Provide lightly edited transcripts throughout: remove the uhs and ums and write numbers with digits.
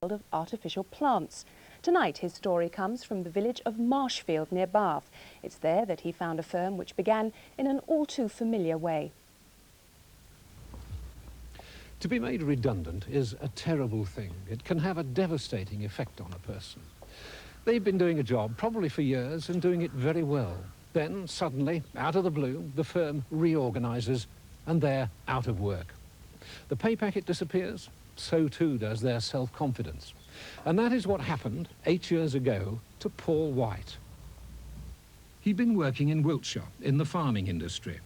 of artificial plants. Tonight his story comes from the village of Marshfield near Bath. It's there that he found a firm which began in an all too familiar way. To be made redundant is a terrible thing. It can have a devastating effect on a person. They've been doing a job, probably for years, and doing it very well. Then, suddenly, out of the blue, the firm reorganises and they're out of work. The pay packet disappears, so too does their self-confidence. And that is what happened 8 years ago to Paul White. He'd been working in Wiltshire in the farming industry.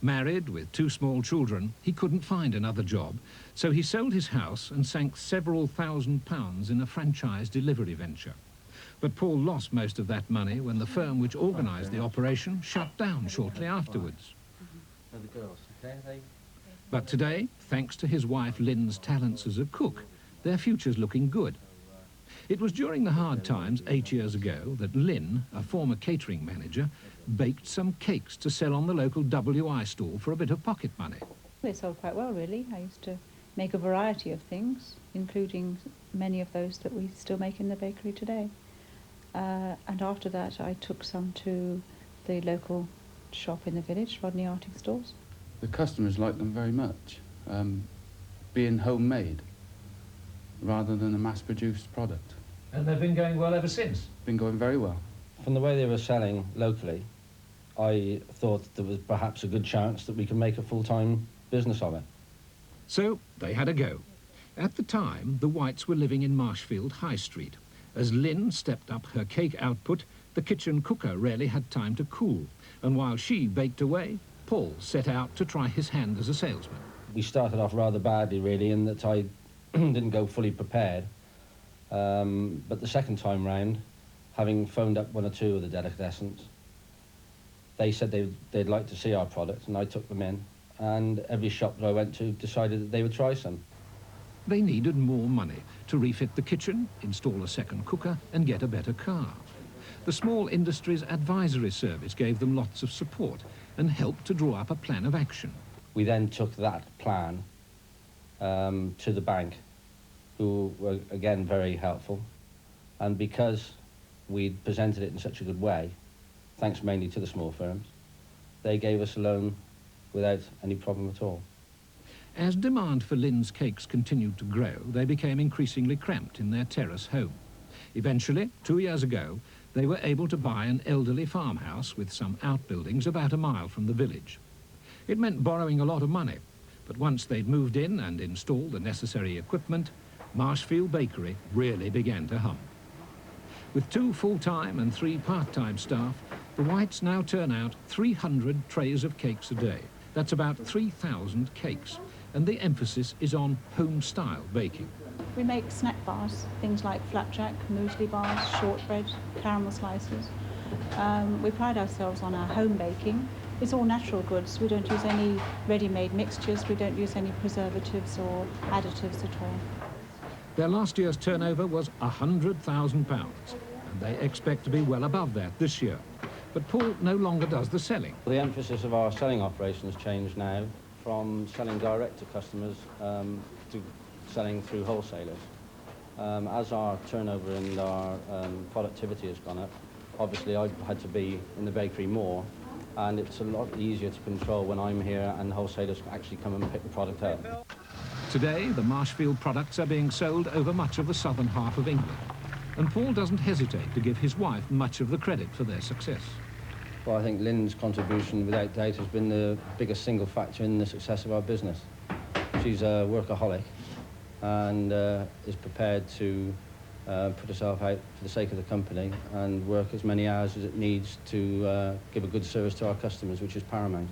Married with 2 small children, he couldn't find another job, so he sold his house and sank several £1,000s in a franchise delivery venture. But Paul lost most of that money when the firm which organised the operation shut down shortly afterwards. But today, thanks to his wife Lynn's talents as a cook, their future's looking good. It was during the hard times 8 years ago that Lynn, a former catering manager, baked some cakes to sell on the local WI stall for a bit of pocket money. They sold quite well, really. I used to make a variety of things, including many of those that we still make in the bakery today. And after that, I took some to the local shop in the village, Rodney Arting Stores. The customers like them very much, being homemade rather than a mass-produced product. And they've been going well ever since? Been going very well. From the way they were selling locally, I thought there was perhaps a good chance that we could make a full-time business of it. So they had a go. At the time, the Whites were living in Marshfield High Street. As Lynn stepped up her cake output, the kitchen cooker rarely had time to cool. And while she baked away, Paul set out to try his hand as a salesman. We started off rather badly, really, in that I didn't go fully prepared. But the second time round, having phoned up 1 or 2 of the delicatessens, they said they'd like to see our product, and I took them in. And every shop that I went to decided that they would try some. They needed more money to refit the kitchen, install a second cooker, and get a better car. The Small Industries Advisory Service gave them lots of support and helped to draw up a plan of action. We then took that plan to the bank, who were, again, very helpful. And because we'd presented it in such a good way, thanks mainly to the small firms, they gave us a loan without any problem at all. As demand for Lynn's cakes continued to grow, they became increasingly cramped in their terrace home. Eventually, 2 years ago, they were able to buy an elderly farmhouse with some outbuildings about a mile from the village. It meant borrowing a lot of money, but once they'd moved in and installed the necessary equipment, Marshfield Bakery really began to hum. With 2 full-time and 3 part-time staff, the Whites now turn out 300 trays of cakes a day. That's about 3,000 cakes, and the emphasis is on home-style baking. We make snack bars, things like flapjack, muesli bars, shortbread, caramel slices. We pride ourselves on our home baking. It's all natural goods. We don't use any ready-made mixtures. We don't use any preservatives or additives at all. Their last year's turnover was £100,000, and they expect to be well above that this year. But Paul no longer does the selling. The emphasis of our selling operation has changed now from selling direct to customers to selling through wholesalers. As our turnover and our productivity has gone up, obviously I've had to be in the bakery more, and it's a lot easier to control when I'm here and wholesalers actually come and pick the product up. Today, the Marshfield products are being sold over much of the southern half of England, and Paul doesn't hesitate to give his wife much of the credit for their success. Well, I think Lynn's contribution, without doubt, has been the biggest single factor in the success of our business. She's a workaholic and is prepared to put herself out for the sake of the company and work as many hours as it needs to give a good service to our customers, which is paramount.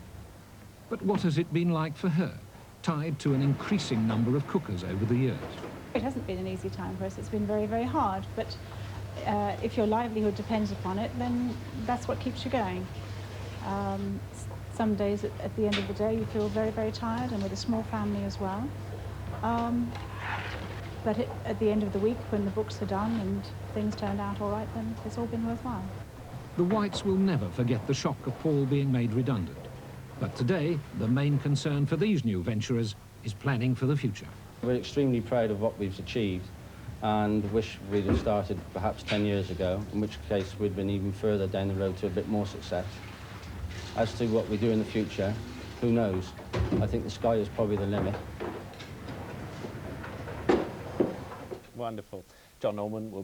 But what has it been like for her, tied to an increasing number of cookers over the years? It hasn't been an easy time for us. It's been very, very hard. But if your livelihood depends upon it, then that's what keeps you going. Some days at the end of the day you feel very, very tired, and with a small family as well. But at the end of the week, when the books are done and things turned out all right, then it's all been worthwhile. The Whites will never forget the shock of Paul being made redundant. But today, the main concern for these new venturers is planning for the future. We're extremely proud of what we've achieved, and wish we'd have started perhaps 10 years ago, in which case we'd been even further down the road to a bit more success. As to what we do in the future, who knows? I think the sky is probably the limit. Wonderful. John Norman will